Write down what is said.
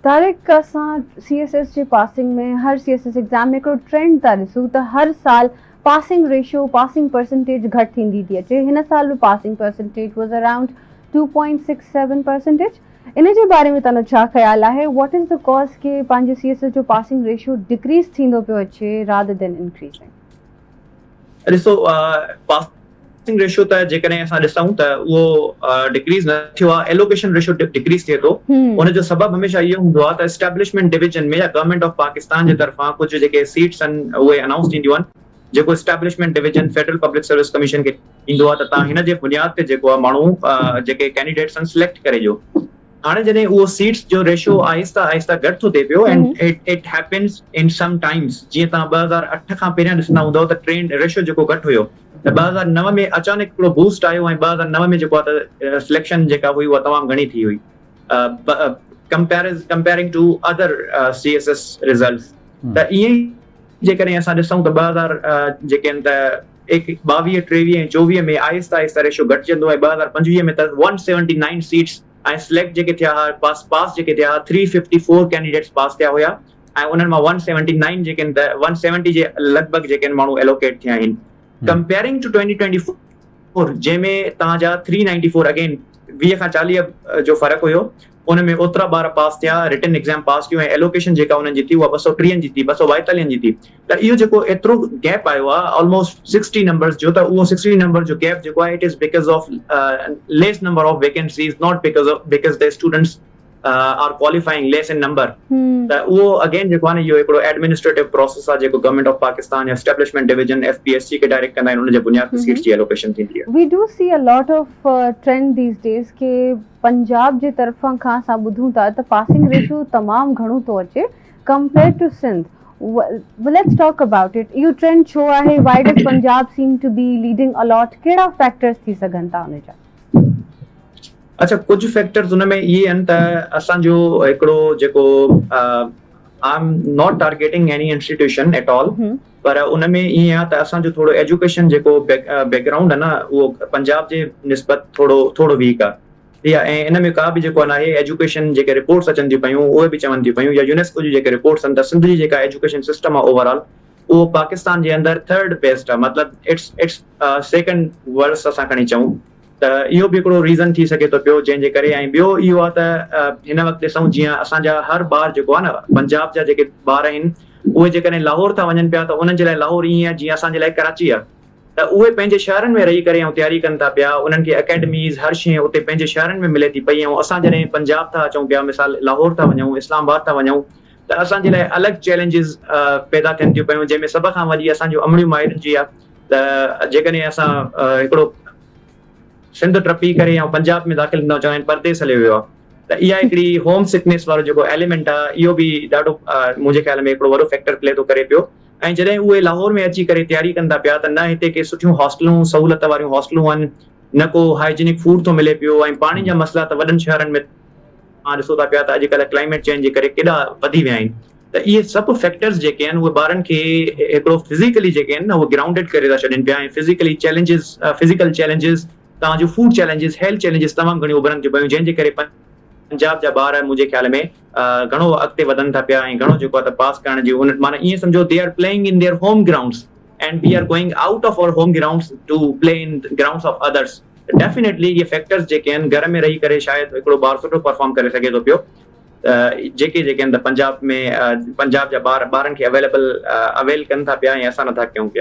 तारिक, असां CSS जे passing में हर CSS एग्ज़ाम में हिकिड़ो ट्रेंड था ॾिसूं त हर साल पासिंग रेशियो, पासिंग परसेंटेज घटि थींदी थी अचे। हिन साल बि पासिंग परसेंटेज वॉज़ अराउंड 2.67%। इन जे बारे में तव्हांजो छा ख़्यालु आहे? व्हाट इज़ द कॉज़ के पंहिंजे CSS जो पासिंग रेशियो डिक्रीज़ थींदो पियो अचे रादर देन इंक्रीज़िंग? ॾिसो, पासिंग रेशियो त जेकॾहिं असां ॾिसूं त उहो डिक्रीज़ न थियो आहे, एलोकेशन रेशियो डिक्रीज़ थिए थो। उनजो सबबु हमेशह इहो हूंदो आहे त एस्टेब्लिशमेंट डिवीजन में या गवर्नमेंट ऑफ पाकिस्तान जे तरफ़ां कुझु जेके सीट्स आहिनि उहे अनाउंस थींदियूं आहिनि, जेको establishment division federal public service commission खे ईंदो आहे त तव्हां हिन जे बुनियाद ते जेको आहे माण्हू जेके कैंडिडेट्स आहिनि सिलेक्ट करे ॾियो। हाणे जॾहिं उहो सीट्स जो रेशियो आहिस्ता आहिस्ता घटि थो थिए पियो and it happens in some times. जीअं तव्हां 2008 खां पहिरियां ॾिसंदा हूंदव त ट्रेंड रेशियो जेको घटि हुयो, त 2009 में अचानक हिकिड़ो बूस्ट आयो ऐं 2009 में जेको आहे त सिलेक्शन जेका हुई उहा तमामु घणी थी हुई comparing to other CSS results. त ईअं ई जेकॾहिं असां ॾिसूं त 2000 जेके आहिनि त 22, 23 ऐं 24 में आहिस्ता आहिस्ता रेशियो घटिजंदो ऐं 2025 में त 179 सीट्स ऐं सिलेक्ट जेके थिया हुआ, पास जेके थिया हुआ, 354 कैंडिडेट्स पास थिया हुया ऐं उन्हनि मां 179 जेके आहिनि त 170 जे लॻभॻि जेके आहिनि माण्हू एलोकेट थिया आहिनि। कंपेयरिंग टू 2024 जंहिंमें तव्हांजा 394 अगेन 20 खां 40 जो फ़र्क़ु हुयो, उन में ओतिरा ॿार पास थिया, रिटन एग्ज़ाम पास कयो ऐं एलोकेशन जेका उन्हनि जी थी उहा 230 जी थी, 242 जी थी। त इहो जेको एतिरो गैप आयो आहे ऑलमोस्ट 60 नंबर्स जो, त उहो 60 नंबर जो गैप जेको आहे it is because of less number of vacancies, not because the students are qualifying less in number. त उहो अगेन जेको आहे न इहो हिकिड़ो एडमिनिस्ट्रेटिव प्रोसेस आहे जेको गवर्नमेंट ऑफ पाकिस्तान या एस्टेब्लिशमेंट डिवीजन FPSC खे डायरेक्ट कंदा आहिनि, उन जे बुनियाद ते सीट्स जी एलोकेशन थींदी आहे। We do see a lot of trend these days के पंजाब जे तरफ़ां खां असां ॿुधूं था त पासिंग रेशियो तमामु घणो थो अचे compared to Sindh. Well, let's talk about it. इहो ट्रेंड छो आहे? Why does Punjab seem to be leading a lot? कहिड़ा फैक्टर्स थी सघनि था उन जा? अच्छा, कुझु फैक्टर्स हुन में इहे आहिनि त असांजो हिकिड़ो जेको I am not targeting any institution at all, पर उन में ईअं आहे त असांजो थोरो एजुकेशन जेको बैकग्राउंड आहे न उहो पंजाब जे निस्बत थोरो वीक आहे। ऐं इन में का बि जेको आहे एजुकेशन जेके रिपोर्ट्स अचनि थियूं पियूं उहे बि चवनि थियूं पियूं, या यूनेस्को जी जेके रिपोर्ट्स आहिनि त सिंध जी जेका एजुकेशन सिस्टम आहे ओवरऑल उहो पाकिस्तान जे अंदरि 3rd बेस्ट आहे, मतिलबु इट्स सेकेंड वर्स असां खणी चऊं त इहो बि हिकिड़ो रीज़न थी सघे थो पियो जंहिंजे करे। ऐं ॿियो इहो आहे त हिन वक़्तु ॾिसूं जीअं असांजा हर ॿार जेको आहे न पंजाब जा जेके ॿार आहिनि उहे जेकॾहिं लाहौर था वञनि पिया त उन्हनि जे लाइ लाहौर ईअं आहे जीअं असांजे लाइ कराची आहे, त उहे पंहिंजे शहरनि में रही करे ऐं तयारी कनि था पिया, उन्हनि खे अकेडमीज़ हर शइ उते पंहिंजे शहरनि में मिले थी पई। ऐं असां जॾहिं पंजाब था अचूं पिया, मिसाल लाहौर था वञूं, इस्लामाबाद था वञूं, त असांजे लाइ अलॻि चैलेंजिस पैदा थियनि थियूं पियूं, जंहिंमें सभ खां वॾी असांजो अमड़ियूं माहिरनि जी आहे। त जेकॾहिं असां हिकिड़ो सिंध टपी करे ऐं पंजाब में दाख़िल न चवनि परदेस हलियो वियो आहे, त इहा हिकिड़ी होम सिकनेस वारो जेको एलिमेंट आहे इहो बि ॾाढो मुंहिंजे ख़्याल में हिकिड़ो वॾो फैक्टर प्ले थो करे पियो। ऐं जॾहिं उहे लाहौर में अची करे तयारी कनि था पिया त न हिते के सुठियूं हॉस्टलूं, सहूलियत वारियूं हॉस्टलूं आहिनि, न को हाइजीनिक फूड थो मिले पियो, ऐं पाणी जा मसइला त वॾनि शहरनि में तव्हां ॾिसो था पिया त अॼुकल्ह क्लाइमेट चेंज जे करे केॾा वधी विया आहिनि। त इहे सभु फैक्टर्स जेके आहिनि उहे ॿारनि खे हिकिड़ो फिज़िकली जेके आहिनि न उहे ग्राउंडेड करे था छॾनि पिया, ऐं फिज़िकल चैलेंजिस, तव्हांजो फूड चैलेंजिस, हेल्थ चैलेंजिस तमामु घणी उभरनि थियूं पियूं, जंहिंजे करे पंजाब जा ॿार मुंहिंजे ख़्याल में घणो अॻिते वधनि था पिया ऐं घणो जेको आहे त पास करण जी माना ईअं सम्झो they are playing in their home grounds and we are going out of our home grounds to play in grounds of others. Definitely इहे फैक्टर्स जेके आहिनि घर में रही करे शायदि हिकिड़ो ॿार सुठो परफॉर्म करे सघे थो पियो। जेके आहिनि त पंजाब जा ॿारनि खे अवेल कनि था पिया ऐं असां नथा कयूं पिया।